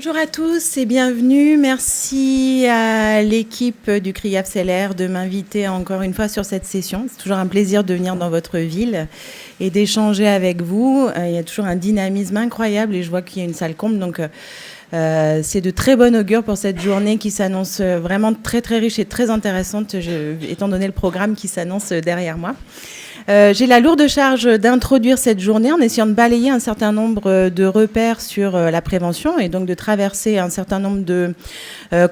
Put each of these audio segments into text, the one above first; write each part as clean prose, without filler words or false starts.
Bonjour à tous et bienvenue. Merci à l'équipe du CRIAF CELER de m'inviter encore une fois sur cette session. C'est toujours un plaisir de venir dans votre ville et d'échanger avec vous. Il y a toujours un dynamisme incroyable et je vois qu'il y a une salle comble. Donc, c'est de très bon augure pour cette journée qui s'annonce vraiment très très riche et très intéressante, étant donné le programme qui s'annonce derrière moi. J'ai la lourde charge d'introduire cette journée en essayant de balayer un certain nombre de repères sur la prévention et donc de traverser un certain nombre de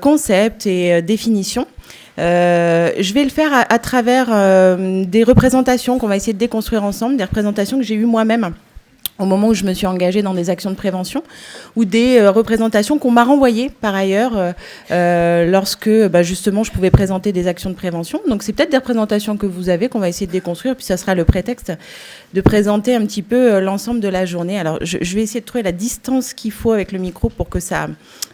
concepts et définitions. Je vais le faire à travers des représentations qu'on va essayer de déconstruire ensemble, des représentations que j'ai eues moi-même au moment où je me suis engagée dans des actions de prévention, ou des représentations qu'on m'a renvoyées par ailleurs lorsque justement je pouvais présenter des actions de prévention. Donc c'est peut-être des représentations que vous avez qu'on va essayer de déconstruire, puis ça sera le prétexte de présenter un petit peu l'ensemble de la journée. Alors je vais essayer de trouver la distance qu'il faut avec le micro pour que ça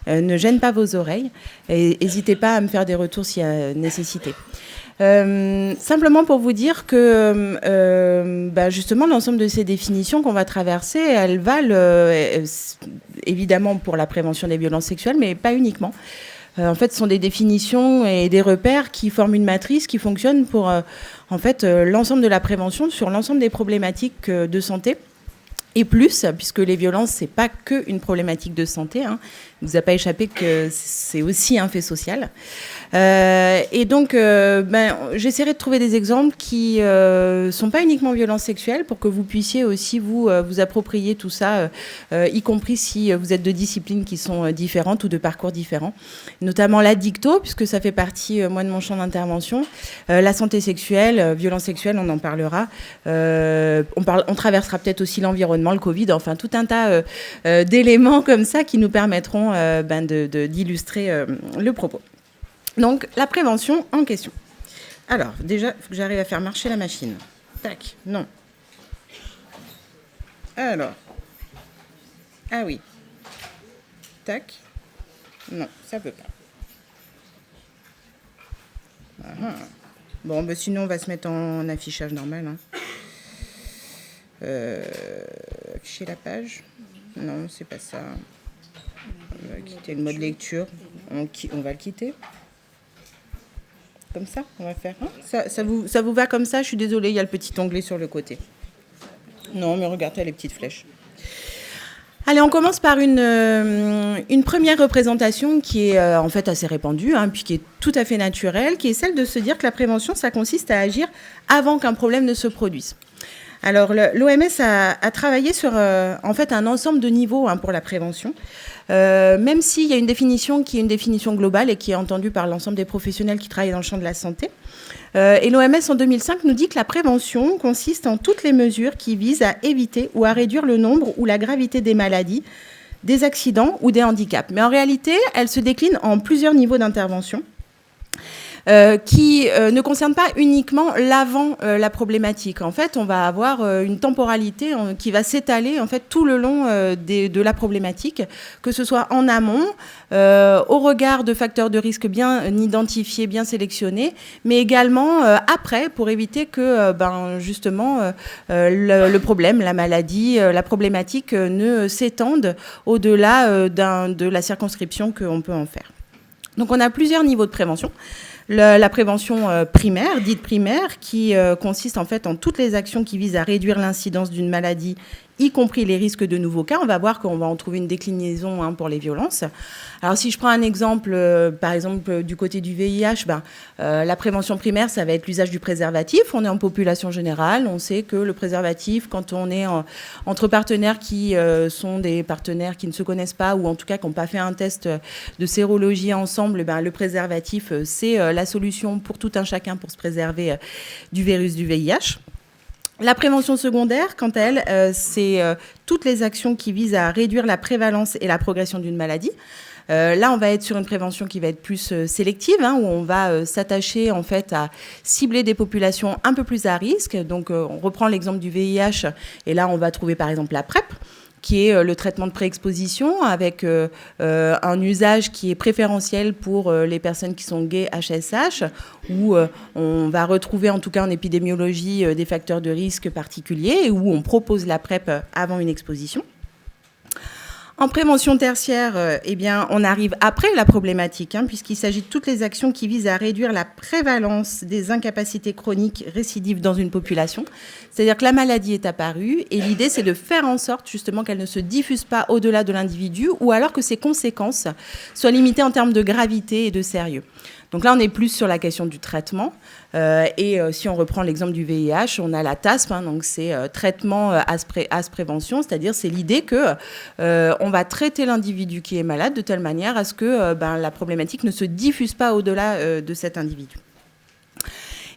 ne gêne pas vos oreilles. Et n'hésitez pas à me faire des retours s'il y a nécessité. Simplement pour vous dire que justement l'ensemble de ces définitions qu'on va traverser, elles valent évidemment pour la prévention des violences sexuelles, mais pas uniquement. En fait, ce sont des définitions et des repères qui forment une matrice qui fonctionne pour l'ensemble de la prévention sur l'ensemble des problématiques de santé. Et plus, puisque les violences, c'est pas qu'une problématique de santé. Hein. Il ne vous a pas échappé que c'est aussi un fait social. Et donc, j'essaierai de trouver des exemples qui sont pas uniquement violences sexuelles pour que vous puissiez aussi vous approprier tout ça, y compris si vous êtes de disciplines qui sont différentes ou de parcours différents. Notamment l'addicto, puisque ça fait partie, moi, de mon champ d'intervention. La santé sexuelle, violences sexuelles, on en parlera. On traversera peut-être aussi l'environnement, le Covid, enfin tout un tas d'éléments comme ça qui nous permettront d'illustrer le propos. Donc, la prévention en question. Alors, déjà, il faut que j'arrive à faire marcher la machine. Tac, non. Alors. Ah oui. Tac. Non, ça peut pas. Ah. Bon, sinon, on va se mettre en affichage normal. Hein. Afficher la page. Non, c'est pas ça. On va quitter le mode lecture. On va le quitter. Comme ça, on va faire. Hein, ça vous va comme ça? Je suis désolée, il y a le petit onglet sur le côté. Non, mais regardez les petites flèches. Allez, on commence par une première représentation qui est en fait assez répandue, hein, puis qui est tout à fait naturelle, qui est celle de se dire que la prévention, ça consiste à agir avant qu'un problème ne se produise. Alors, l'OMS a travaillé sur en fait un ensemble de niveaux pour la prévention. Même s'il y a une définition qui est une définition globale et qui est entendue par l'ensemble des professionnels qui travaillent dans le champ de la santé. Et l'OMS en 2005 nous dit que la prévention consiste en toutes les mesures qui visent à éviter ou à réduire le nombre ou la gravité des maladies, des accidents ou des handicaps. Mais en réalité, elle se décline en plusieurs niveaux d'intervention. Qui ne concerne pas uniquement l'avant la problématique. En fait, on va avoir une temporalité qui va s'étaler en fait tout le long de la problématique, que ce soit en amont, au regard de facteurs de risque bien identifiés, bien sélectionnés, mais également après, pour éviter que justement le problème, la maladie, la problématique ne s'étende au-delà de la circonscription qu'on peut en faire. Donc on a plusieurs niveaux de prévention. La prévention primaire, dite primaire, qui consiste en fait en toutes les actions qui visent à réduire l'incidence d'une maladie, y compris les risques de nouveaux cas. On va voir qu'on va en trouver une déclinaison pour les violences. Alors si je prends un exemple, par exemple du côté du VIH, la prévention primaire, ça va être l'usage du préservatif. On est en population générale, on sait que le préservatif, quand on est entre partenaires qui sont des partenaires qui ne se connaissent pas ou en tout cas qui n'ont pas fait un test de sérologie ensemble, le préservatif, c'est la solution pour tout un chacun pour se préserver du virus du VIH. La prévention secondaire, quant à elle, c'est toutes les actions qui visent à réduire la prévalence et la progression d'une maladie. Là, on va être sur une prévention qui va être plus sélective, où on va s'attacher en fait à cibler des populations un peu plus à risque. Donc, on reprend l'exemple du VIH, et là, on va trouver par exemple la PrEP, qui est le traitement de préexposition avec un usage qui est préférentiel pour les personnes qui sont gays HSH, où on va retrouver en tout cas en épidémiologie des facteurs de risque particuliers et où on propose la PrEP avant une exposition. En prévention tertiaire, eh bien, on arrive après la problématique, puisqu'il s'agit de toutes les actions qui visent à réduire la prévalence des incapacités chroniques récidives dans une population. C'est-à-dire que la maladie est apparue et l'idée, c'est de faire en sorte justement qu'elle ne se diffuse pas au-delà de l'individu ou alors que ses conséquences soient limitées en termes de gravité et de sérieux. Donc là, on est plus sur la question du traitement. Si on reprend l'exemple du VIH, on a la TASP, donc c'est traitement as prévention, c'est-à-dire c'est l'idée que on va traiter l'individu qui est malade de telle manière à ce que la problématique ne se diffuse pas au-delà de cet individu.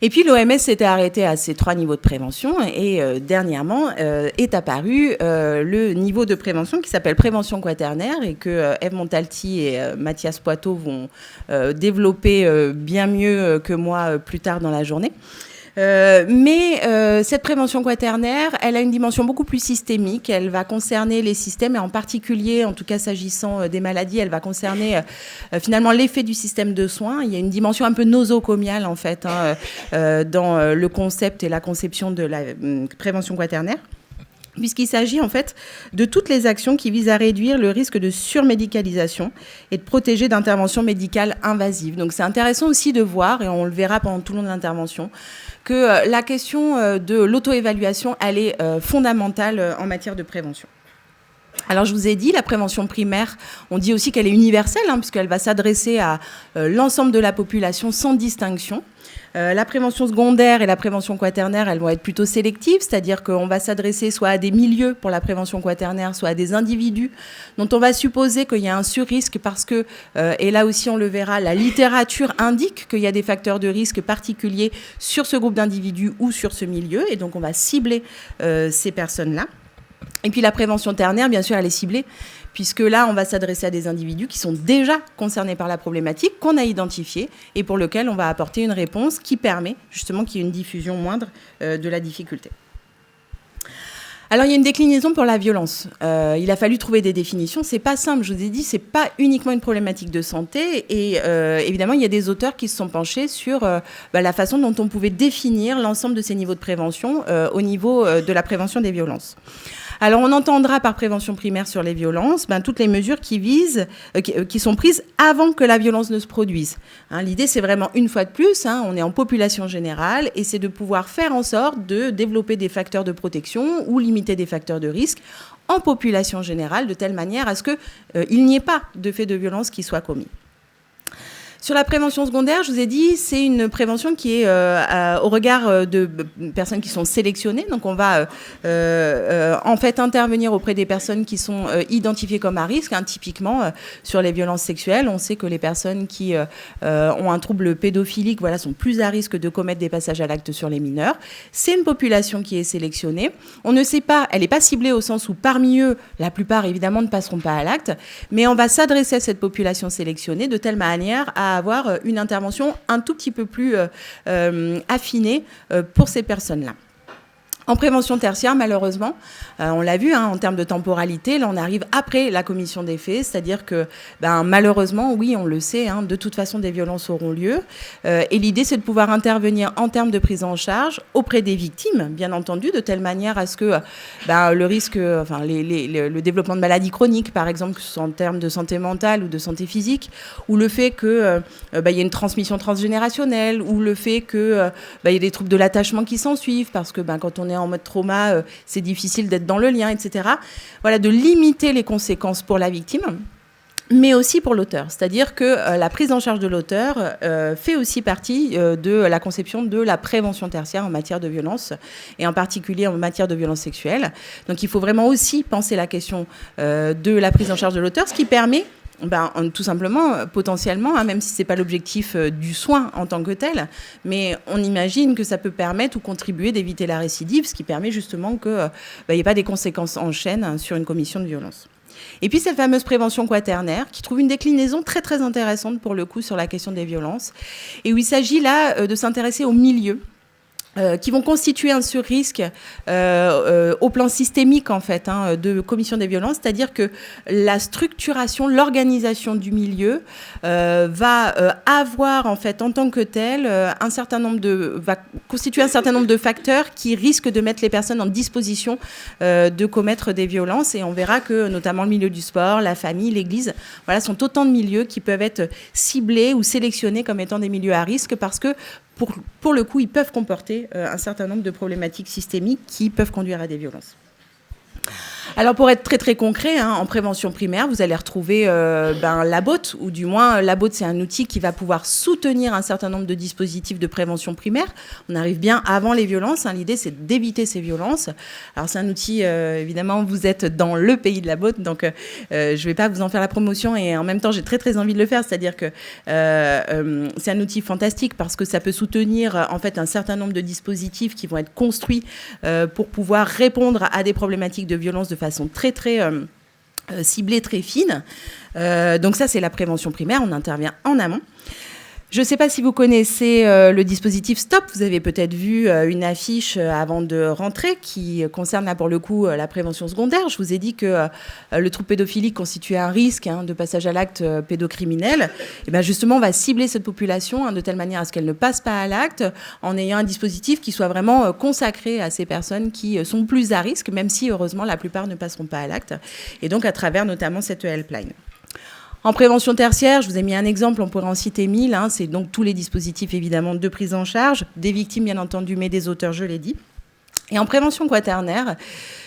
Et puis l'OMS s'était arrêtée à ces 3 niveaux de prévention et dernièrement est apparu le niveau de prévention qui s'appelle prévention quaternaire et que Ève Montalti et Mathias Poitot vont développer bien mieux que moi plus tard dans la journée. Cette prévention quaternaire, elle a une dimension beaucoup plus systémique. Elle va concerner les systèmes et en particulier, en tout cas s'agissant des maladies, elle va concerner finalement l'effet du système de soins. Il y a une dimension un peu nosocomiale en fait dans le concept et la conception de la prévention quaternaire, puisqu'il s'agit en fait de toutes les actions qui visent à réduire le risque de surmédicalisation et de protéger d'interventions médicales invasives. Donc c'est intéressant aussi de voir, et on le verra pendant tout le long de l'intervention, que la question de l'auto-évaluation, elle est fondamentale en matière de prévention. Alors, je vous ai dit, la prévention primaire, on dit aussi qu'elle est universelle, puisqu'elle va s'adresser à l'ensemble de la population sans distinction. La prévention secondaire et la prévention quaternaire, elles vont être plutôt sélectives, c'est-à-dire qu'on va s'adresser soit à des milieux pour la prévention quaternaire, soit à des individus dont on va supposer qu'il y a un surrisque parce que, et là aussi on le verra, la littérature indique qu'il y a des facteurs de risque particuliers sur ce groupe d'individus ou sur ce milieu, et donc on va cibler ces personnes-là. Et puis la prévention ternaire, bien sûr, elle est ciblée, puisque là, on va s'adresser à des individus qui sont déjà concernés par la problématique, qu'on a identifiée, et pour lequel on va apporter une réponse qui permet justement qu'il y ait une diffusion moindre de la difficulté. Alors, il y a une déclinaison pour la violence. Il a fallu trouver des définitions. C'est pas simple, je vous ai dit, c'est pas uniquement une problématique de santé. Et évidemment, il y a des auteurs qui se sont penchés sur la façon dont on pouvait définir l'ensemble de ces niveaux de prévention au niveau de la prévention des violences. Alors, on entendra par prévention primaire sur les violences toutes les mesures qui sont prises avant que la violence ne se produise. L'idée, c'est vraiment, une fois de plus, on est en population générale et c'est de pouvoir faire en sorte de développer des facteurs de protection ou limiter des facteurs de risque en population générale de telle manière à ce qu'il n'y ait pas de fait de violence qui soit commis. Sur la prévention secondaire, je vous ai dit, c'est une prévention qui est au regard de personnes qui sont sélectionnées. Donc, on va en fait intervenir auprès des personnes qui sont identifiées comme à risque. Typiquement, sur les violences sexuelles, on sait que les personnes qui ont un trouble pédophilique sont plus à risque de commettre des passages à l'acte sur les mineurs. C'est une population qui est sélectionnée. On ne sait pas, elle n'est pas ciblée au sens où parmi eux, la plupart évidemment ne passeront pas à l'acte, mais on va s'adresser à cette population sélectionnée de telle manière à avoir une intervention un tout petit peu plus affinée pour ces personnes-là. En prévention tertiaire, malheureusement, on l'a vu en termes de temporalité, là on arrive après la commission des faits, c'est-à-dire que malheureusement, oui, on le sait, de toute façon des violences auront lieu. Et l'idée, c'est de pouvoir intervenir en termes de prise en charge auprès des victimes, bien entendu, de telle manière à ce que le risque, le développement de maladies chroniques, par exemple, que ce soit en termes de santé mentale ou de santé physique, ou le fait qu'il y ait une transmission transgénérationnelle, ou le fait qu'il y ait des troubles de l'attachement qui s'en suivent, parce que quand on est en mode trauma, c'est difficile d'être dans le lien, etc. Voilà, de limiter les conséquences pour la victime, mais aussi pour l'auteur. C'est-à-dire que la prise en charge de l'auteur fait aussi partie de la conception de la prévention tertiaire en matière de violence, et en particulier en matière de violence sexuelle. Donc il faut vraiment aussi penser la question de la prise en charge de l'auteur, ce qui permet tout simplement, potentiellement, même si ce n'est pas l'objectif du soin en tant que tel, mais on imagine que ça peut permettre ou contribuer d'éviter la récidive, ce qui permet justement qu'il n'y ait pas des conséquences en chaîne sur une commission de violence. Et puis cette fameuse prévention quaternaire qui trouve une déclinaison très très intéressante pour le coup sur la question des violences, et où il s'agit là de s'intéresser au milieu. qui vont constituer un surrisque au plan systémique en fait de commission des violences, c'est-à-dire que la structuration, l'organisation du milieu va avoir en fait en tant que tel va constituer un certain nombre de facteurs qui risquent de mettre les personnes en disposition de commettre des violences, et on verra que notamment le milieu du sport, la famille, l'église, voilà, sont autant de milieux qui peuvent être ciblés ou sélectionnés comme étant des milieux à risque parce que pour le coup, ils peuvent comporter un certain nombre de problématiques systémiques qui peuvent conduire à des violences. Alors, pour être très, très concret, en prévention primaire, vous allez retrouver la BOT, ou du moins, la BOT, c'est un outil qui va pouvoir soutenir un certain nombre de dispositifs de prévention primaire. On arrive bien avant les violences. L'idée, c'est d'éviter ces violences. Alors, c'est un outil, évidemment, vous êtes dans le pays de la BOT, donc je ne vais pas vous en faire la promotion, et en même temps, j'ai très, très envie de le faire. C'est-à-dire que c'est un outil fantastique parce que ça peut soutenir, en fait, un certain nombre de dispositifs qui vont être construits pour pouvoir répondre à des problématiques de violence de façon très, très ciblée, très fine. Donc ça, c'est la prévention primaire. On intervient en amont. Je ne sais pas si vous connaissez le dispositif STOP. Vous avez peut-être vu une affiche avant de rentrer qui concerne, là, pour le coup, la prévention secondaire. Je vous ai dit que le trouble pédophilique constituait un risque de passage à l'acte pédocriminel. Et bien justement, on va cibler cette population de telle manière à ce qu'elle ne passe pas à l'acte en ayant un dispositif qui soit vraiment consacré à ces personnes qui sont plus à risque, même si, heureusement, la plupart ne passeront pas à l'acte. Et donc, à travers notamment cette helpline. En prévention tertiaire, je vous ai mis un exemple, on pourrait en citer 1000. C'est donc tous les dispositifs, évidemment, de prise en charge, des victimes, bien entendu, mais des auteurs, je l'ai dit. Et en prévention quaternaire,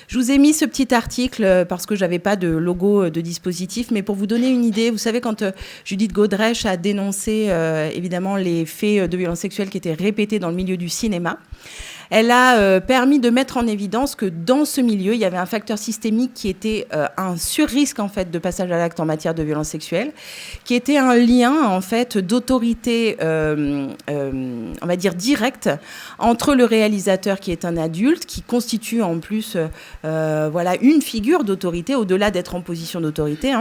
je vous ai mis ce petit article parce que je n'avais pas de logo de dispositif, mais pour vous donner une idée, vous savez, quand Judith Godrèche a dénoncé, évidemment, les faits de violences sexuelles qui étaient répétés dans le milieu du cinéma, elle a permis de mettre en évidence que dans ce milieu, il y avait un facteur systémique qui était un surrisque en fait de passage à l'acte en matière de violence sexuelle, qui était un lien en fait d'autorité, on va dire directe, entre le réalisateur qui est un adulte, qui constitue en plus une figure d'autorité au-delà d'être en position d'autorité.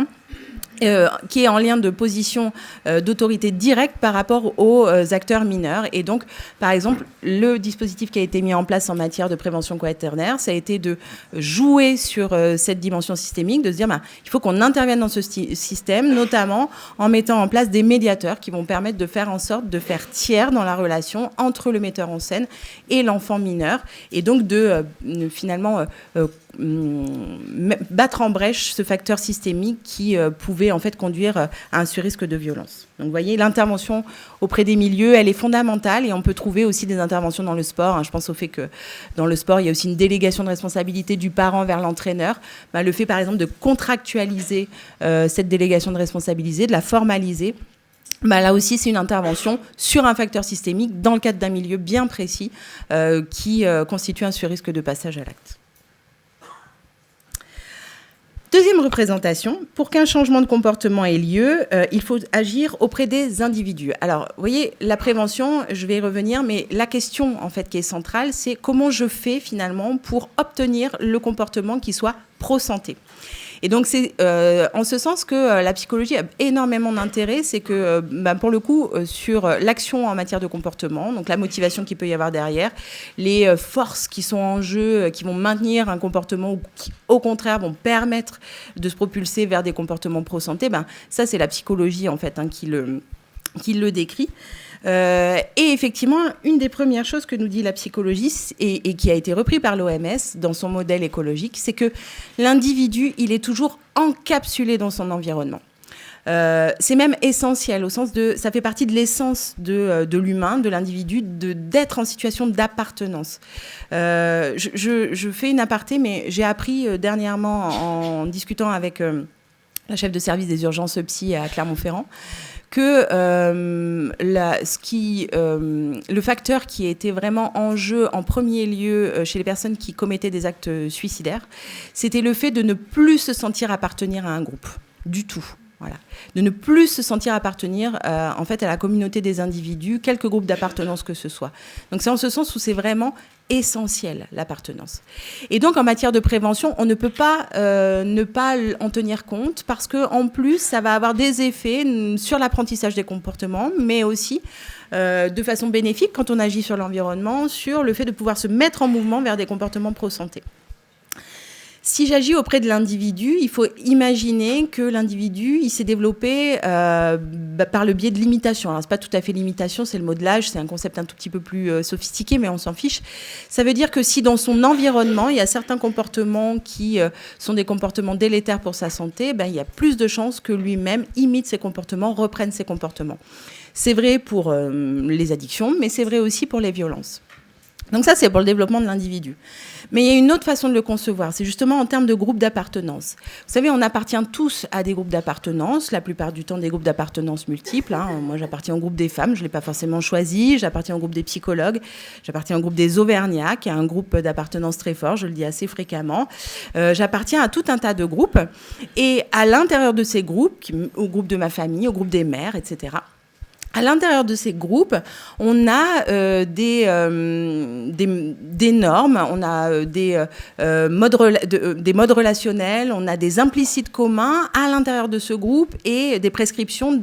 Qui est en lien de position d'autorité directe par rapport aux acteurs mineurs. Et donc, par exemple, le dispositif qui a été mis en place en matière de prévention quaternaire, ça a été de jouer sur cette dimension systémique, de se dire il faut qu'on intervienne dans ce système, notamment en mettant en place des médiateurs qui vont permettre de faire en sorte de faire tiers dans la relation entre le metteur en scène et l'enfant mineur, et donc de finalement battre en brèche ce facteur systémique qui pouvait en fait conduire à un surrisque de violence. Donc vous voyez, l'intervention auprès des milieux, elle est fondamentale, et on peut trouver aussi des interventions dans le sport. Je pense au fait que dans le sport, il y a aussi une délégation de responsabilité du parent vers l'entraîneur. Le fait par exemple de contractualiser cette délégation de responsabilité, de la formaliser, là aussi, c'est une intervention sur un facteur systémique dans le cadre d'un milieu bien précis qui constitue un surrisque de passage à l'acte. Deuxième représentation, pour qu'un changement de comportement ait lieu, il faut agir auprès des individus. Alors, vous voyez, la prévention, je vais y revenir, mais la question, en fait, qui est centrale, c'est comment je fais, finalement, pour obtenir le comportement qui soit pro-santé. Et donc, c'est en ce sens que la psychologie a énormément d'intérêt, c'est que, pour le coup, sur l'action en matière de comportement, donc la motivation qu'il peut y avoir derrière, les forces qui sont en jeu, qui vont maintenir un comportement ou qui, au contraire, vont permettre de se propulser vers des comportements pro-santé, ça, c'est la psychologie, en fait, qui le décrit. Et effectivement, une des premières choses que nous dit la psychologie et qui a été repris par l'OMS dans son modèle écologique, c'est que l'individu, il est toujours encapsulé dans son environnement. C'est même essentiel au sens de, ça fait partie de l'essence de l'humain, de l'individu, d'être en situation d'appartenance. Je fais une aparté, mais j'ai appris dernièrement en discutant avec la chef de service des urgences psy à Clermont-Ferrand, que le facteur qui était vraiment en jeu en premier lieu chez les personnes qui commettaient des actes suicidaires, c'était le fait de ne plus se sentir appartenir à un groupe, du tout. Voilà. De ne plus se sentir appartenir en fait à la communauté des individus, quelque groupe d'appartenance que ce soit. Donc c'est en ce sens où c'est vraiment essentiel, l'appartenance. Et donc en matière de prévention, on ne peut pas ne pas en tenir compte parce qu'en plus, ça va avoir des effets sur l'apprentissage des comportements, mais aussi de façon bénéfique quand on agit sur l'environnement, sur le fait de pouvoir se mettre en mouvement vers des comportements pro-santé. Si j'agis auprès de l'individu, il faut imaginer que l'individu, il s'est développé par le biais de l'imitation. Alors, ce n'est pas tout à fait l'imitation, c'est le modelage, c'est un concept un tout petit peu plus sophistiqué, mais on s'en fiche. Ça veut dire que si dans son environnement, il y a certains comportements qui sont des comportements délétères pour sa santé, il y a plus de chances que lui-même imite ces comportements, reprenne ces comportements. C'est vrai pour les addictions, mais c'est vrai aussi pour les violences. Donc ça, c'est pour le développement de l'individu. Mais il y a une autre façon de le concevoir, c'est justement en termes de groupes d'appartenance. Vous savez, on appartient tous à des groupes d'appartenance, la plupart du temps des groupes d'appartenance multiples. Moi, j'appartiens au groupe des femmes, je ne l'ai pas forcément choisi, j'appartiens au groupe des psychologues, j'appartiens au groupe des Auvergnats, qui est un groupe d'appartenance très fort, je le dis assez fréquemment. J'appartiens à tout un tas de groupes, et à l'intérieur de ces groupes, au groupe de ma famille, au groupe des mères, etc., à l'intérieur de ces groupes, on a des normes, on a des modes relationnels, on a des implicites communs à l'intérieur de ce groupe et des prescriptions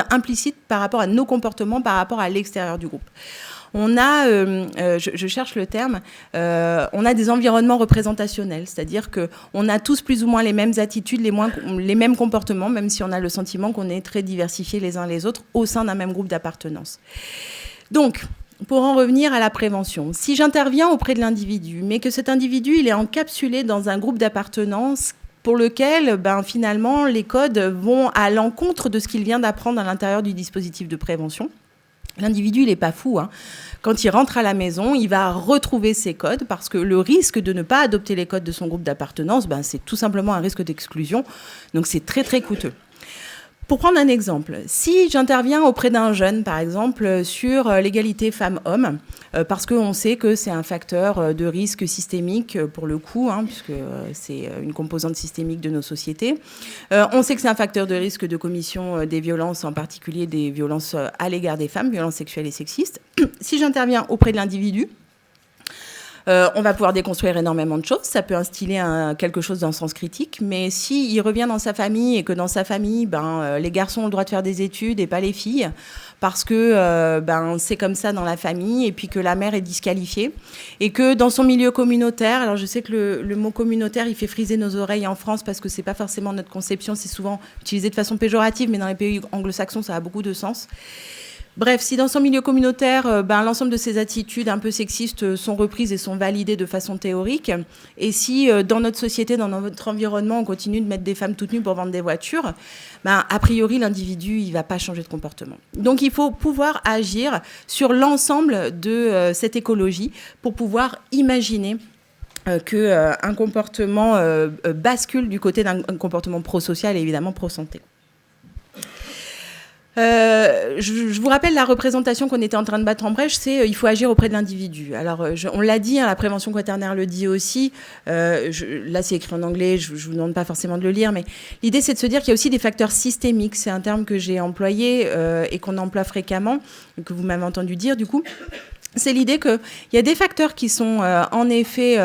implicites par rapport à nos comportements, par rapport à l'extérieur du groupe. On a, je cherche le terme, on a des environnements représentationnels, c'est-à-dire qu'on a tous plus ou moins les mêmes attitudes, les mêmes comportements, même si on a le sentiment qu'on est très diversifiés les uns les autres au sein d'un même groupe d'appartenance. Donc, pour en revenir à la prévention, si j'interviens auprès de l'individu, mais que cet individu il est encapsulé dans un groupe d'appartenance pour lequel, finalement, les codes vont à l'encontre de ce qu'il vient d'apprendre à l'intérieur du dispositif de prévention, l'individu, il n'est pas fou. Quand il rentre à la maison, il va retrouver ses codes parce que le risque de ne pas adopter les codes de son groupe d'appartenance, c'est tout simplement un risque d'exclusion. Donc, c'est très, très coûteux. Pour prendre un exemple, si j'interviens auprès d'un jeune, par exemple, sur l'égalité femmes-hommes, parce qu'on sait que c'est un facteur de risque systémique, pour le coup, puisque c'est une composante systémique de nos sociétés. On sait que c'est un facteur de risque de commission des violences, en particulier des violences à l'égard des femmes, violences sexuelles et sexistes. Si j'interviens auprès de l'individu, on va pouvoir déconstruire énormément de choses. Ça peut instiller quelque chose dans le sens critique. Mais s'il revient dans sa famille et que dans sa famille, les garçons ont le droit de faire des études et pas les filles, parce que c'est comme ça dans la famille, et puis que la mère est disqualifiée, et que dans son milieu communautaire, alors je sais que le mot communautaire, il fait friser nos oreilles en France parce que c'est pas forcément notre conception, c'est souvent utilisé de façon péjorative, mais dans les pays anglo-saxons, ça a beaucoup de sens. Bref, si dans son milieu communautaire, l'ensemble de ces attitudes un peu sexistes sont reprises et sont validées de façon théorique, et si dans notre société, dans notre environnement, on continue de mettre des femmes toutes nues pour vendre des voitures, a priori, l'individu, il ne va pas changer de comportement. Donc, il faut pouvoir agir sur l'ensemble de cette écologie pour pouvoir imaginer qu'un comportement bascule du côté d'un comportement pro-social et évidemment pro-santé. Je vous rappelle la représentation qu'on était en train de battre en brèche, c'est il faut agir auprès de l'individu. Alors, on l'a dit, la prévention quaternaire le dit aussi. Là, c'est écrit en anglais, je ne vous demande pas forcément de le lire, mais l'idée, c'est de se dire qu'il y a aussi des facteurs systémiques. C'est un terme que j'ai employé et qu'on emploie fréquemment, que vous m'avez entendu dire, du coup. C'est l'idée qu'il y a des facteurs qui sont en effet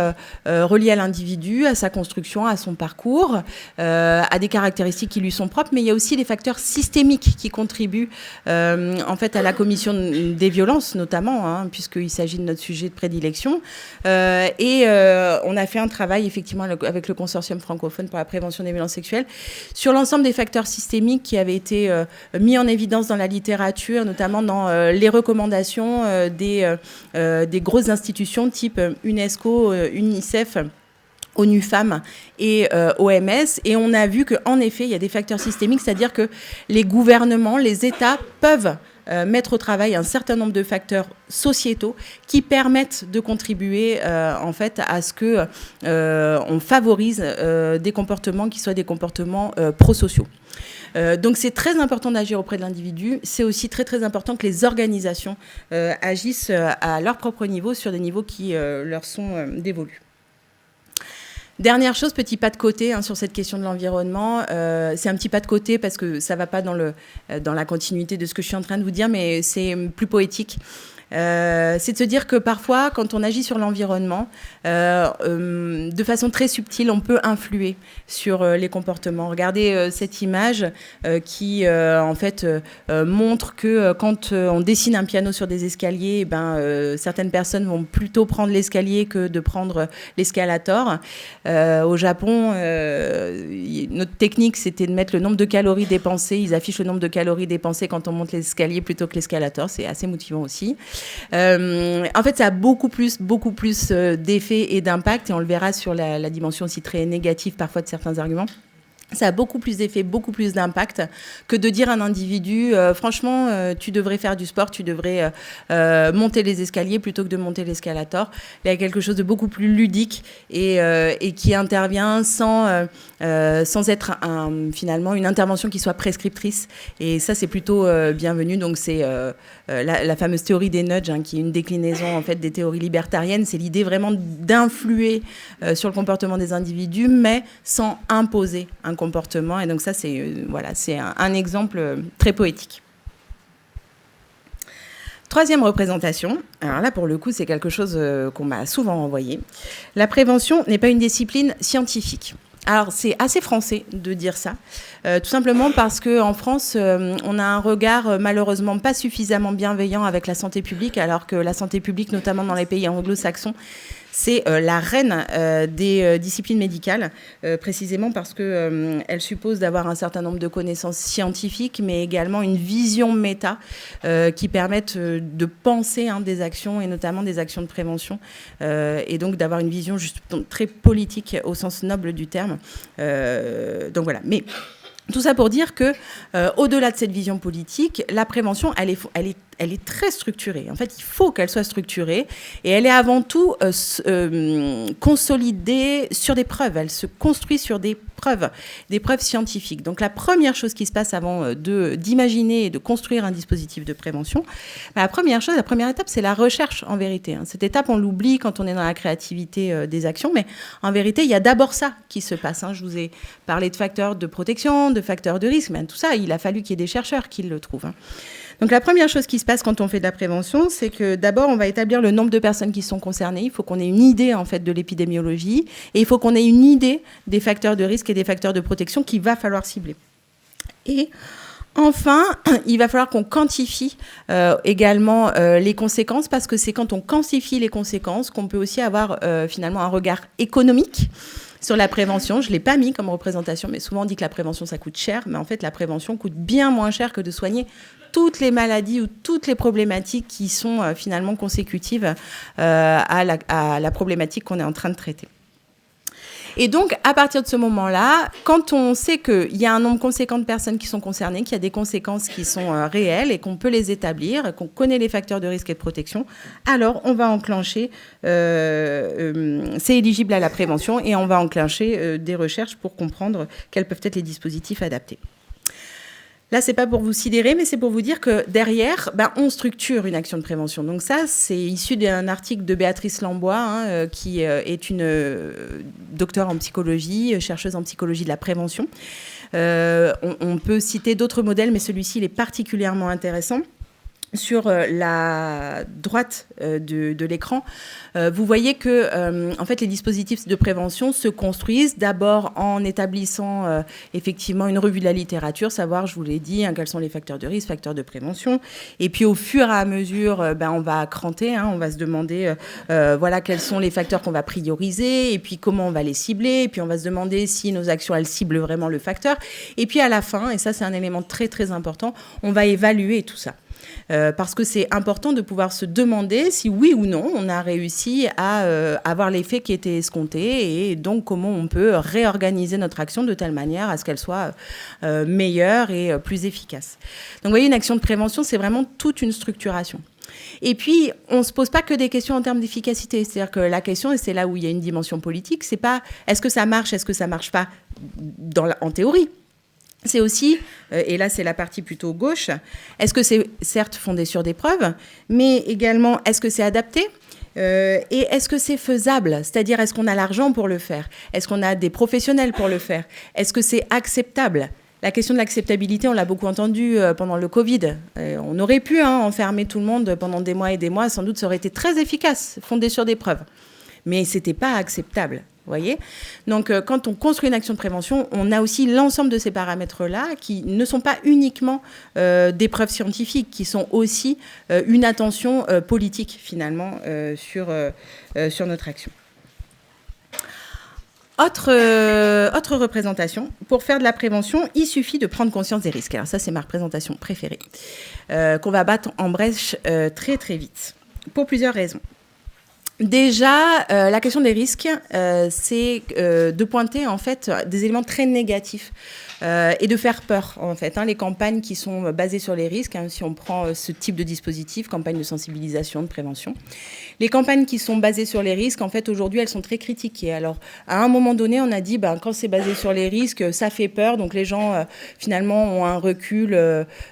reliés à l'individu, à sa construction, à son parcours, à des caractéristiques qui lui sont propres, mais il y a aussi des facteurs systémiques qui contribuent en fait à la commission des violences notamment, puisqu'il s'agit de notre sujet de prédilection. On a fait un travail effectivement avec le consortium francophone pour la prévention des violences sexuelles sur l'ensemble des facteurs systémiques qui avaient été mis en évidence dans la littérature, notamment dans les recommandations des grosses institutions type UNESCO, UNICEF, ONU Femmes et OMS. Et on a vu qu'en effet, il y a des facteurs systémiques, c'est-à-dire que les gouvernements, les États peuvent mettre au travail un certain nombre de facteurs sociétaux qui permettent de contribuer en fait à ce que on favorise des comportements qui soient des comportements prosociaux. Donc c'est très important d'agir auprès de l'individu. C'est aussi très très important que les organisations agissent à leur propre niveau sur des niveaux qui leur sont dévolus. Dernière chose, petit pas de côté sur cette question de l'environnement. C'est un petit pas de côté parce que ça ne va pas dans la continuité de ce que je suis en train de vous dire, mais c'est plus poétique. C'est de se dire que parfois, quand on agit sur l'environnement, de façon très subtile, on peut influer sur les comportements. Regardez cette image qui, en fait, montre que quand on dessine un piano sur des escaliers, certaines personnes vont plutôt prendre l'escalier que de prendre l'escalator. Au Japon, notre technique, c'était de mettre le nombre de calories dépensées. Ils affichent le nombre de calories dépensées quand on monte l'escalier plutôt que l'escalator. C'est assez motivant aussi. En fait, ça a beaucoup plus d'effets et d'impact, et on le verra sur la dimension aussi très négative parfois de certains arguments. Ça a beaucoup plus d'effets, beaucoup plus d'impact que de dire à un individu franchement, tu devrais faire du sport, tu devrais monter les escaliers plutôt que de monter l'escalator. Il y a quelque chose de beaucoup plus ludique et qui intervient sans être finalement une intervention qui soit prescriptrice. Et ça, c'est plutôt bienvenu. Donc, c'est la fameuse théorie des nudges, qui est une déclinaison en fait, des théories libertariennes. C'est l'idée vraiment d'influer sur le comportement des individus, mais sans imposer un comportement. Et donc ça, c'est un exemple très poétique. Troisième représentation. Alors là, pour le coup, c'est quelque chose qu'on m'a souvent envoyé. La prévention n'est pas une discipline scientifique. Alors, c'est assez français de dire ça, tout simplement parce qu'en France, on a un regard malheureusement pas suffisamment bienveillant avec la santé publique, alors que la santé publique, notamment dans les pays anglo-saxons, c'est la reine des disciplines médicales, précisément parce qu'elle suppose d'avoir un certain nombre de connaissances scientifiques, mais également une vision méta qui permettent de penser des actions, et notamment des actions de prévention, et donc d'avoir une vision juste très politique au sens noble du terme. Donc voilà. Mais tout ça pour dire que, au-delà de cette vision politique, la prévention, elle est très structurée. En fait, il faut qu'elle soit structurée, et elle est avant tout consolidée sur des preuves. Elle se construit sur des preuves scientifiques. Donc, la première chose qui se passe avant d'imaginer et de construire un dispositif de prévention, la première étape, c'est la recherche en vérité. Cette étape, on l'oublie quand on est dans la créativité des actions, mais en vérité, il y a d'abord ça qui se passe. Je vous ai parlé de facteurs de protection, de facteurs de risque, tout ça, il a fallu qu'il y ait des chercheurs qui le trouvent. Donc la première chose qui se passe quand on fait de la prévention, c'est que d'abord on va établir le nombre de personnes qui sont concernées. Il faut qu'on ait une idée en fait de l'épidémiologie, et il faut qu'on ait une idée des facteurs de risque et des facteurs de protection qu'il va falloir cibler. Et enfin, il va falloir qu'on quantifie également les conséquences, parce que c'est quand on quantifie les conséquences qu'on peut aussi avoir finalement un regard économique sur la prévention. Je ne l'ai pas mis comme représentation, mais souvent on dit que la prévention, ça coûte cher. Mais en fait, la prévention coûte bien moins cher que de soigner toutes les maladies ou toutes les problématiques qui sont finalement consécutives à la problématique qu'on est en train de traiter. Et donc, à partir de ce moment-là, quand on sait qu'il y a un nombre conséquent de personnes qui sont concernées, qu'il y a des conséquences qui sont réelles et qu'on peut les établir, qu'on connaît les facteurs de risque et de protection, alors on va enclencher, c'est éligible à la prévention, et on va enclencher des recherches pour comprendre quels peuvent être les dispositifs adaptés. Là, ce n'est pas pour vous sidérer, mais c'est pour vous dire que derrière, on structure une action de prévention. Donc ça, c'est issu d'un article de Béatrice Lambois, qui est une docteure en psychologie, chercheuse en psychologie de la prévention. On peut citer d'autres modèles, mais celui-ci, il est particulièrement intéressant. Sur la droite de l'écran, vous voyez que en fait, les dispositifs de prévention se construisent d'abord en établissant effectivement une revue de la littérature, savoir, je vous l'ai dit, quels sont les facteurs de risque, facteurs de prévention. Et puis au fur et à mesure, on va cranter, on va se demander quels sont les facteurs qu'on va prioriser, et puis comment on va les cibler, et puis on va se demander si nos actions, elles ciblent vraiment le facteur. Et puis à la fin, et ça c'est un élément très très important, on va évaluer tout ça. Parce que c'est important de pouvoir se demander si oui ou non on a réussi à avoir l'effet qui était escompté, et donc comment on peut réorganiser notre action de telle manière à ce qu'elle soit meilleure et plus efficace. Donc vous voyez, une action de prévention, c'est vraiment toute une structuration. Et puis, on ne se pose pas que des questions en termes d'efficacité. C'est-à-dire que la question, et c'est là où il y a une dimension politique, c'est pas est-ce que ça marche, est-ce que ça ne marche pas en théorie. C'est aussi, et là c'est la partie plutôt gauche, est-ce que c'est certes fondé sur des preuves, mais également est-ce que c'est adapté ? Et est-ce que c'est faisable? C'est-à-dire, est-ce qu'on a l'argent pour le faire? Est-ce qu'on a des professionnels pour le faire? Est-ce que c'est acceptable? La question de l'acceptabilité, on l'a beaucoup entendu pendant le Covid. On aurait pu enfermer tout le monde pendant des mois et des mois. Sans doute, ça aurait été très efficace, fondé sur des preuves. Mais ce n'était pas acceptable. Voyez. Donc, quand on construit une action de prévention, on a aussi l'ensemble de ces paramètres-là qui ne sont pas uniquement des preuves scientifiques, qui sont aussi une attention politique, finalement, sur notre action. Autre représentation, pour faire de la prévention, il suffit de prendre conscience des risques. Alors ça, c'est ma représentation préférée, qu'on va battre en brèche très, très vite, pour plusieurs raisons. Déjà, la question des risques, c'est de pointer en fait des éléments très négatifs et de faire peur en fait. Les campagnes qui sont basées sur les risques, si on prend ce type de dispositif, campagne de sensibilisation, de prévention. Les campagnes qui sont basées sur les risques, en fait, aujourd'hui, elles sont très critiquées. Alors, à un moment donné, on a dit, quand c'est basé sur les risques, ça fait peur. Donc, les gens, finalement, ont un recul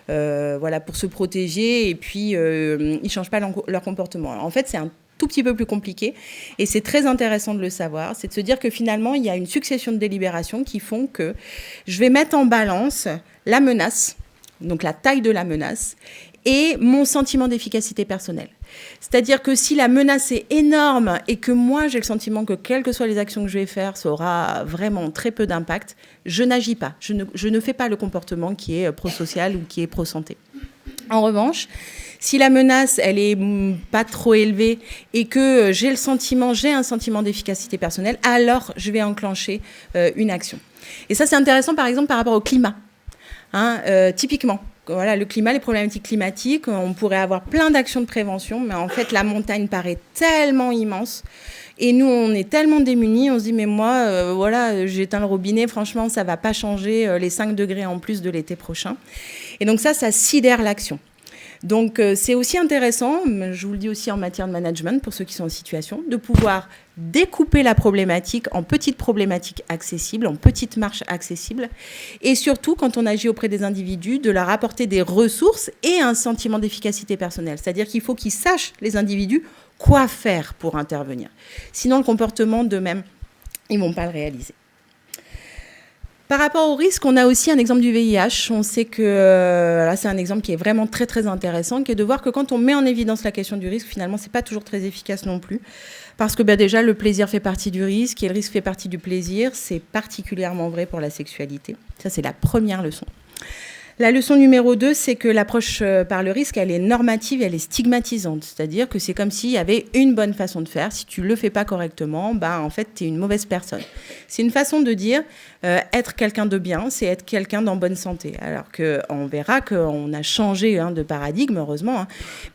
pour se protéger et puis ils ne changent pas leur comportement. Alors, en fait, c'est un tout petit peu plus compliqué et c'est très intéressant de le savoir. C'est de se dire que finalement, il y a une succession de délibérations qui font que je vais mettre en balance la menace, donc la taille de la menace, et mon sentiment d'efficacité personnelle. C'est-à-dire que si la menace est énorme et que moi, j'ai le sentiment que quelles que soient les actions que je vais faire, ça aura vraiment très peu d'impact, je n'agis pas. Je ne fais pas le comportement qui est pro-social ou qui est pro-santé. En revanche, si la menace, elle est pas trop élevée et que j'ai un sentiment d'efficacité personnelle, alors je vais enclencher une action. Et ça, c'est intéressant, par exemple, par rapport au climat. Typiquement, voilà, le climat, les problématiques climatiques, on pourrait avoir plein d'actions de prévention, mais en fait, la montagne paraît tellement immense. Et nous, on est tellement démunis, on se dit, mais moi, j'éteins le robinet, franchement, ça ne va pas changer les 5 degrés en plus de l'été prochain. Et donc ça sidère l'action. Donc, c'est aussi intéressant, je vous le dis aussi en matière de management, pour ceux qui sont en situation, de pouvoir découper la problématique en petites problématiques accessibles, en petites marches accessibles, et surtout, quand on agit auprès des individus, de leur apporter des ressources et un sentiment d'efficacité personnelle. C'est-à-dire qu'il faut qu'ils sachent, les individus, quoi faire pour intervenir. Sinon, le comportement d'eux-mêmes, ils ne vont pas le réaliser. Par rapport au risque, on a aussi un exemple du VIH. On sait que là, c'est un exemple qui est vraiment très, très intéressant, qui est de voir que quand on met en évidence la question du risque, finalement, ce n'est pas toujours très efficace non plus. Parce que déjà, le plaisir fait partie du risque et le risque fait partie du plaisir. C'est particulièrement vrai pour la sexualité. Ça, c'est la première leçon. La leçon numéro 2, c'est que l'approche par le risque, elle est normative, elle est stigmatisante. C'est-à-dire que c'est comme s'il y avait une bonne façon de faire. Si tu ne le fais pas correctement, en fait, tu es une mauvaise personne. C'est une façon de dire être quelqu'un de bien, c'est être quelqu'un d'en bonne santé. Alors qu'on verra qu'on a changé de paradigme, heureusement.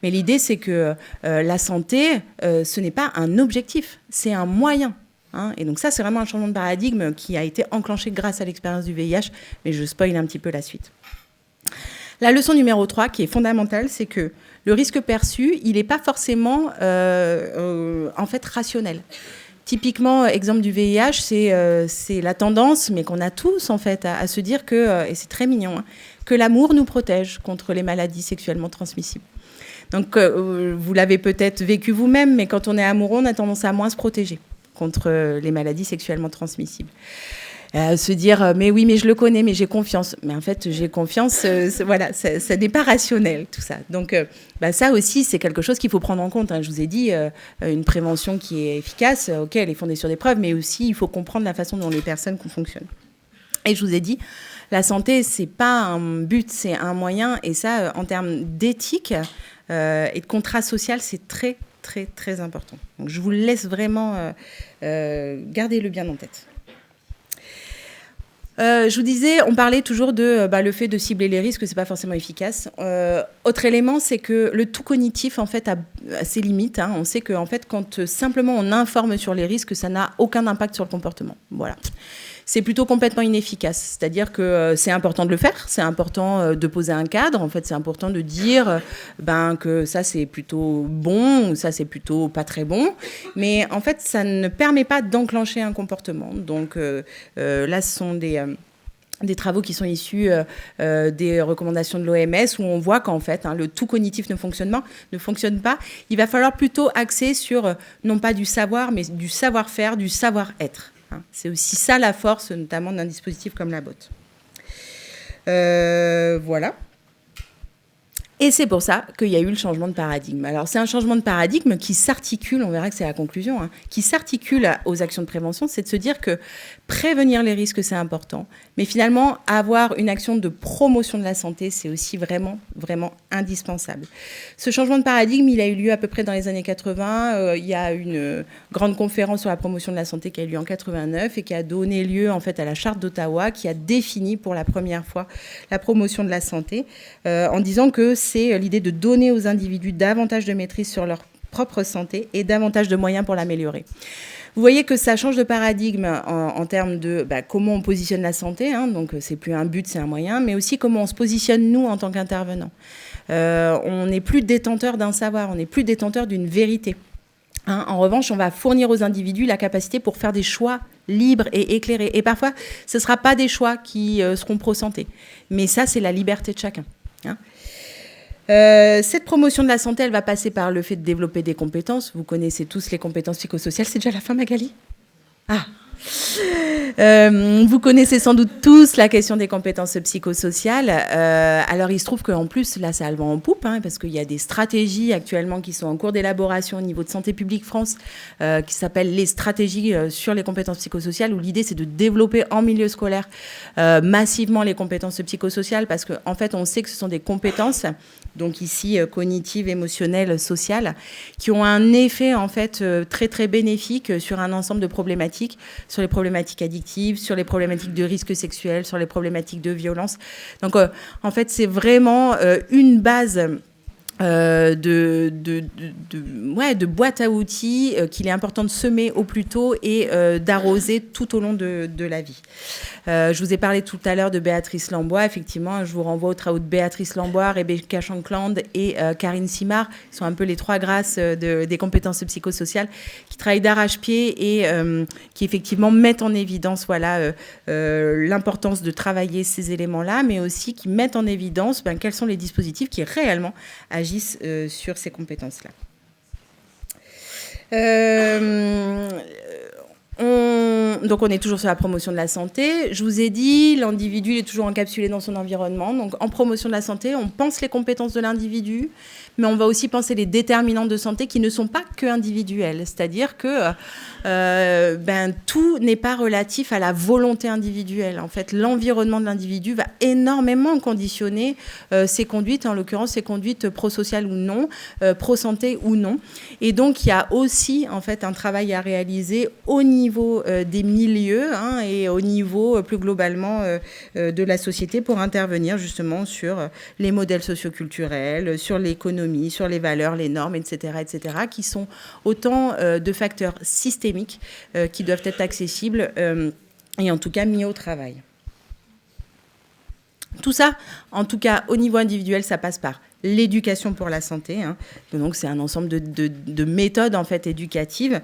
Mais l'idée, c'est que la santé, ce n'est pas un objectif, c'est un moyen. Et donc ça, c'est vraiment un changement de paradigme qui a été enclenché grâce à l'expérience du VIH. Mais je spoil un petit peu la suite. La leçon numéro 3, qui est fondamentale, c'est que le risque perçu, il n'est pas forcément en fait rationnel. Typiquement, exemple du VIH, c'est la tendance, mais qu'on a tous en fait, à se dire que, et c'est très mignon, que l'amour nous protège contre les maladies sexuellement transmissibles. Donc, vous l'avez peut-être vécu vous-même, mais quand on est amoureux, on a tendance à moins se protéger contre les maladies sexuellement transmissibles. Se dire mais oui, mais je le connais, mais j'ai confiance. Mais en fait, j'ai confiance, voilà, ça n'est pas rationnel tout ça. Donc ça aussi, c'est quelque chose qu'il faut prendre en compte. Je vous ai dit, une prévention qui est efficace, ok, elle est fondée sur des preuves, mais aussi il faut comprendre la façon dont les personnes fonctionnent. Et je vous ai dit, la santé, c'est pas un but, c'est un moyen. Et ça, en termes d'éthique et de contrat social, c'est très, très, très important. Donc je vous laisse vraiment garder-le bien en tête. Je vous disais, on parlait toujours de le fait de cibler les risques, c'est pas forcément efficace. Autre élément, c'est que le tout cognitif en fait a ses limites. On sait que en fait, quand simplement on informe sur les risques, ça n'a aucun impact sur le comportement. Voilà. C'est plutôt complètement inefficace. C'est-à-dire que c'est important de le faire, c'est important de poser un cadre. En fait, c'est important de dire que ça, c'est plutôt bon ou ça, c'est plutôt pas très bon. Mais en fait, ça ne permet pas d'enclencher un comportement. Donc là, ce sont des travaux qui sont issus des recommandations de l'OMS, où on voit qu'en fait, le tout cognitif ne fonctionne pas. Il va falloir plutôt axer sur, non pas du savoir, mais du savoir-faire, du savoir-être. C'est aussi ça la force, notamment d'un dispositif comme la botte. Voilà. Et c'est pour ça qu'il y a eu le changement de paradigme. Alors, c'est un changement de paradigme qui s'articule, on verra que c'est la conclusion, qui s'articule aux actions de prévention, c'est de se dire que prévenir les risques, c'est important, mais finalement, avoir une action de promotion de la santé, c'est aussi vraiment, vraiment indispensable. Ce changement de paradigme, il a eu lieu à peu près dans les années 80. Il y a une grande conférence sur la promotion de la santé qui a eu lieu en 89 et qui a donné lieu, en fait, à la Charte d'Ottawa, qui a défini pour la première fois la promotion de la santé, en disant que c'est l'idée de donner aux individus davantage de maîtrise sur leur propre santé et davantage de moyens pour l'améliorer. Vous voyez que ça change de paradigme en termes de comment on positionne la santé, donc c'est plus un but, c'est un moyen, mais aussi comment on se positionne nous en tant qu'intervenants. On n'est plus détenteur d'un savoir, on n'est plus détenteur d'une vérité. En revanche, on va fournir aux individus la capacité pour faire des choix libres et éclairés. Et parfois, ce ne sera pas des choix qui seront pro-santé, mais ça, c'est la liberté de chacun. Cette promotion de la santé, elle va passer par le fait de développer des compétences. Vous connaissez tous les compétences psychosociales. C'est déjà la fin, Magali ? Vous connaissez sans doute tous la question des compétences psychosociales. Alors, il se trouve qu'en plus, là, ça a le vent en poupe, parce qu'il y a des stratégies actuellement qui sont en cours d'élaboration au niveau de Santé publique France, qui s'appellent les stratégies sur les compétences psychosociales, où l'idée, c'est de développer en milieu scolaire massivement les compétences psychosociales, parce qu'en fait, on sait que ce sont des compétences, donc ici cognitives, émotionnelles, sociales, qui ont un effet, en fait, très, très bénéfique sur un ensemble de problématiques, sur les problématiques addictives, sur les problématiques de risque sexuel, sur les problématiques de violence. Donc, en fait, c'est vraiment une base de boîte à outils qu'il est important de semer au plus tôt et d'arroser tout au long de la vie. Je vous ai parlé tout à l'heure de Béatrice Lambois. Effectivement, je vous renvoie aux travaux de Béatrice Lambois, Rebecca Shankland et Karine Simard. Ils sont un peu les trois grâces des compétences psychosociales qui travaillent d'arrache-pied et qui effectivement mettent en évidence l'importance de travailler ces éléments-là, mais aussi qui mettent en évidence quels sont les dispositifs qui réellement agissent sur ces compétences-là. Donc, on est toujours sur la promotion de la santé. Je vous ai dit, l'individu il est toujours encapsulé dans son environnement. Donc, en promotion de la santé, on pense les compétences de l'individu, mais on va aussi penser les déterminants de santé qui ne sont pas que individuels. C'est-à-dire que tout n'est pas relatif à la volonté individuelle. En fait, l'environnement de l'individu va énormément conditionner ses conduites, en l'occurrence ses conduites pro-sociales ou non, pro-santé ou non. Et donc, il y a aussi en fait un travail à réaliser au niveau des milieux et au niveau plus globalement de la société pour intervenir justement sur les modèles socioculturels, sur l'économie, sur les valeurs, les normes, etc., qui sont autant de facteurs systémiques qui doivent être accessibles et en tout cas mis au travail. Tout ça, en tout cas au niveau individuel, ça passe par l'éducation pour la santé. Donc, c'est un ensemble de méthodes en fait, éducatives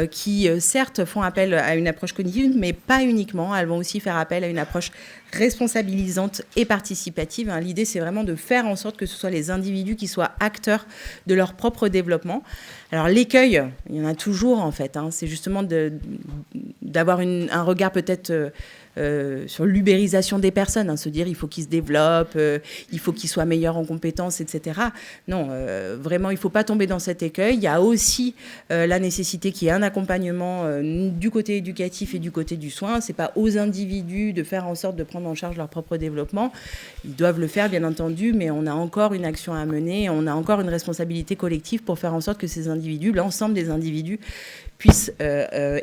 qui, certes, font appel à une approche cognitive, mais pas uniquement. Elles vont aussi faire appel à une approche responsabilisante et participative. L'idée, c'est vraiment de faire en sorte que ce soit les individus qui soient acteurs de leur propre développement. Alors, l'écueil, il y en a toujours, en fait. C'est justement d'avoir un regard peut-être sur l'ubérisation des personnes, se dire il faut qu'ils se développent, il faut qu'ils soient meilleurs en compétences, etc. Non, vraiment, il ne faut pas tomber dans cet écueil. Il y a aussi la nécessité qu'il y ait un accompagnement du côté éducatif et du côté du soin. Ce n'est pas aux individus de faire en sorte de prendre en charge leur propre développement. Ils doivent le faire, bien entendu, mais on a encore une action à mener, on a encore une responsabilité collective pour faire en sorte que ces individus, l'ensemble des individus, puissent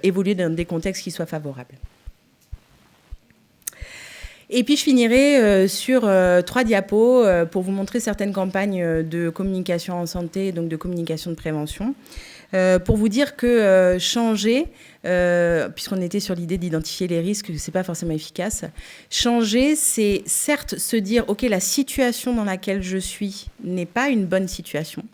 évoluer dans des contextes qui soient favorables. Et puis, je finirai sur 3 diapos pour vous montrer certaines campagnes de communication en santé, donc de communication de prévention, pour vous dire que changer, puisqu'on était sur l'idée d'identifier les risques, ce n'est pas forcément efficace. Changer, c'est certes se dire, OK, la situation dans laquelle je suis n'est pas une bonne situation,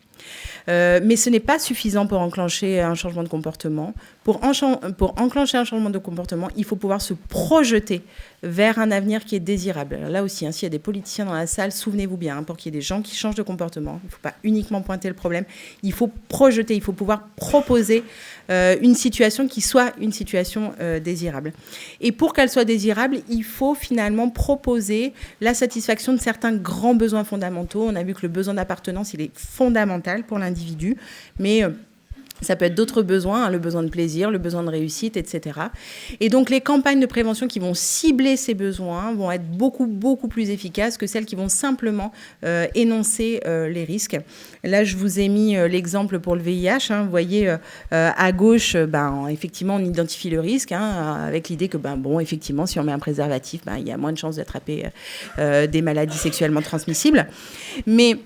Mais ce n'est pas suffisant pour enclencher un changement de comportement. Pour enclencher un changement de comportement, il faut pouvoir se projeter vers un avenir qui est désirable. Alors là aussi, s'il y a des politiciens dans la salle, souvenez-vous bien, pour qu'il y ait des gens qui changent de comportement, il ne faut pas uniquement pointer le problème, il faut projeter, il faut pouvoir proposer une situation qui soit une situation désirable. Et pour qu'elle soit désirable, il faut finalement proposer la satisfaction de certains grands besoins fondamentaux. On a vu que le besoin d'appartenance, il est fondamental pour l'individu, mais ça peut être d'autres besoins, le besoin de plaisir, le besoin de réussite, etc. Et donc, les campagnes de prévention qui vont cibler ces besoins vont être beaucoup, beaucoup plus efficaces que celles qui vont simplement énoncer les risques. Là, je vous ai mis l'exemple pour le VIH. Vous voyez, à gauche, effectivement, on identifie le risque avec l'idée que, effectivement, si on met un préservatif, il y a moins de chances d'attraper des maladies sexuellement transmissibles. Mais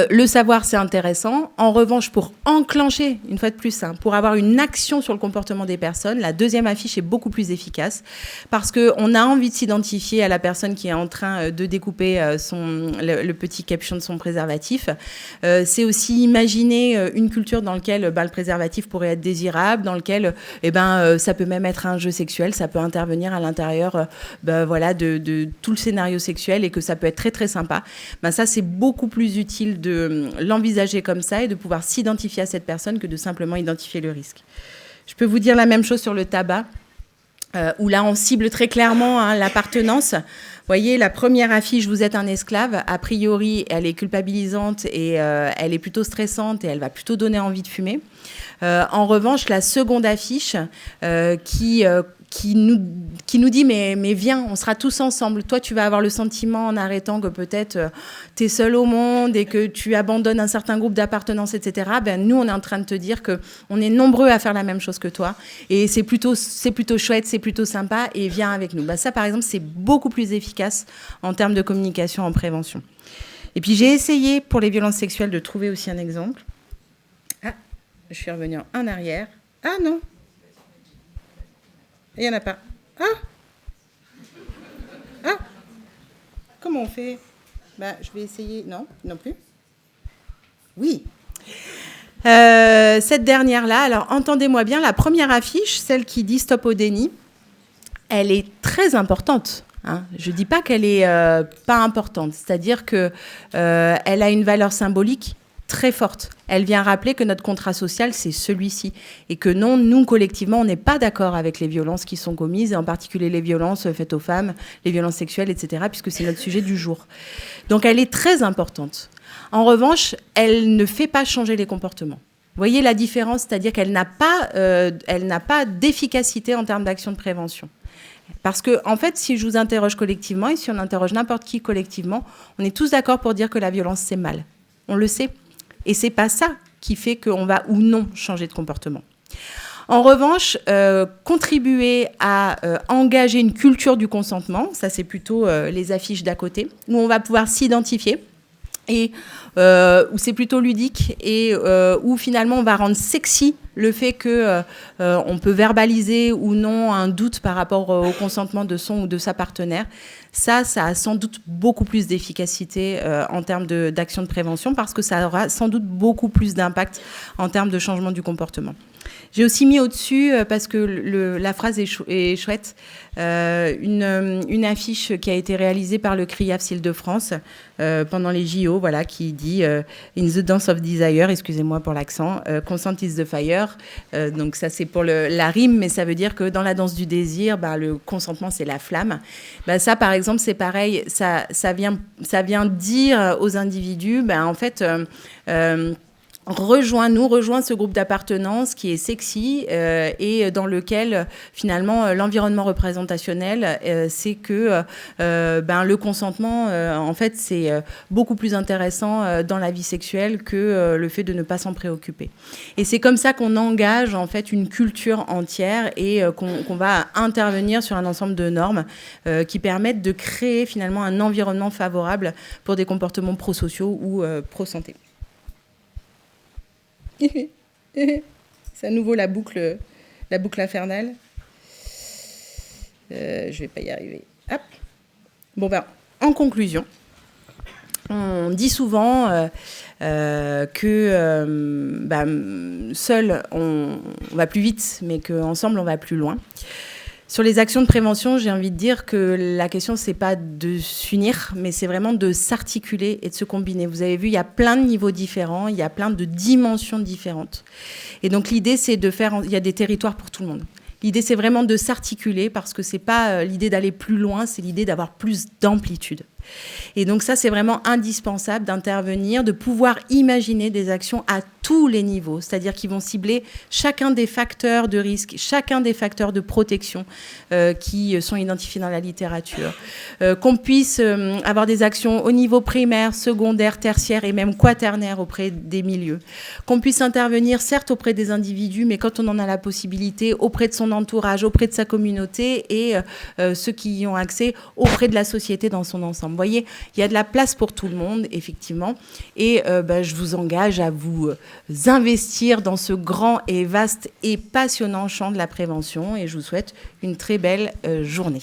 le savoir, c'est intéressant. En revanche, pour enclencher, une fois de plus, pour avoir une action sur le comportement des personnes, la deuxième affiche est beaucoup plus efficace parce qu'on a envie de s'identifier à la personne qui est en train de découper le petit capuchon de son préservatif. C'est aussi imaginer une culture dans laquelle le préservatif pourrait être désirable, dans laquelle ça peut même être un jeu sexuel, ça peut intervenir à l'intérieur de tout le scénario sexuel et que ça peut être très, très sympa. Ça, c'est beaucoup plus utile de l'envisager comme ça et de pouvoir s'identifier à cette personne que de simplement identifier le risque. Je peux vous dire la même chose sur le tabac, où là, on cible très clairement l'appartenance. Vous voyez, la première affiche, vous êtes un esclave, a priori, elle est culpabilisante et elle est plutôt stressante et elle va plutôt donner envie de fumer. En revanche, la seconde affiche qui nous dit mais viens, on sera tous ensemble. Toi, tu vas avoir le sentiment en arrêtant que peut-être tu es seul au monde et que tu abandonnes un certain groupe d'appartenance, etc. Nous, on est en train de te dire qu'on est nombreux à faire la même chose que toi. Et c'est plutôt chouette, c'est plutôt sympa et viens avec nous. Ça, par exemple, c'est beaucoup plus efficace en termes de communication en prévention. Et puis, j'ai essayé pour les violences sexuelles de trouver aussi un exemple. Ah, je suis revenue en arrière. Ah non, il n'y en a pas. Ah, comment on fait ? Je vais essayer. Non plus. Oui. Cette dernière-là, alors entendez-moi bien, la première affiche, celle qui dit « Stop au déni », elle est très importante. Je ne dis pas qu'elle n'est pas importante, c'est-à-dire qu'elle a une valeur symbolique très forte. Elle vient rappeler que notre contrat social, c'est celui-ci. Et que non, nous, collectivement, on n'est pas d'accord avec les violences qui sont commises, et en particulier les violences faites aux femmes, les violences sexuelles, etc., puisque c'est notre sujet du jour. Donc, elle est très importante. En revanche, elle ne fait pas changer les comportements. Vous voyez la différence, c'est-à-dire qu'elle n'a pas d'efficacité en termes d'action de prévention. Parce que, en fait, si je vous interroge collectivement, et si on interroge n'importe qui collectivement, on est tous d'accord pour dire que la violence, c'est mal. On le sait. Et ce n'est pas ça qui fait qu'on va ou non changer de comportement. En revanche, contribuer à engager une culture du consentement, ça c'est plutôt les affiches d'à côté, où on va pouvoir s'identifier, et où c'est plutôt ludique, et où finalement on va rendre sexy le fait qu'on peut verbaliser ou non un doute par rapport au consentement de son ou de sa partenaire. Ça a sans doute beaucoup plus d'efficacité en termes d'action de prévention parce que ça aura sans doute beaucoup plus d'impact en termes de changement du comportement. J'ai aussi mis au-dessus, parce que la phrase est chouette, une affiche qui a été réalisée par le CRIAF Île-de-France pendant les JO, qui dit « In the dance of desire », excusez-moi pour l'accent, « consent is the fire ». Donc ça, c'est pour la rime, mais ça veut dire que dans la danse du désir, le consentement, c'est la flamme. Ça, par exemple, c'est pareil, ça vient dire aux individus, en fait... rejoins ce groupe d'appartenance qui est sexy et dans lequel finalement l'environnement représentationnel c'est que le consentement en fait c'est beaucoup plus intéressant dans la vie sexuelle que le fait de ne pas s'en préoccuper. Et c'est comme ça qu'on engage en fait une culture entière et qu'on va intervenir sur un ensemble de normes qui permettent de créer finalement un environnement favorable pour des comportements prosociaux ou pro-santé. C'est à nouveau la boucle infernale. Je vais pas y arriver. Hop. Bon en conclusion, On dit souvent que seul on va plus vite, mais qu'ensemble on va plus loin. Sur les actions de prévention, j'ai envie de dire que la question, c'est pas de s'unir, mais c'est vraiment de s'articuler et de se combiner. Vous avez vu, il y a plein de niveaux différents, il y a plein de dimensions différentes. Et donc l'idée, c'est de faire... Il y a des territoires pour tout le monde. L'idée, c'est vraiment de s'articuler parce que c'est pas l'idée d'aller plus loin, c'est l'idée d'avoir plus d'amplitude. Et donc ça, c'est vraiment indispensable d'intervenir, de pouvoir imaginer des actions à tous les niveaux, c'est-à-dire qu'ils vont cibler chacun des facteurs de risque, chacun des facteurs de protection qui sont identifiés dans la littérature, qu'on puisse avoir des actions au niveau primaire, secondaire, tertiaire et même quaternaire auprès des milieux, qu'on puisse intervenir certes auprès des individus, mais quand on en a la possibilité, auprès de son entourage, auprès de sa communauté et ceux qui y ont accès, auprès de la société dans son ensemble. Vous voyez, il y a de la place pour tout le monde, effectivement, et je vous engage à vous investir dans ce grand et vaste et passionnant champ de la prévention, et je vous souhaite une très belle journée.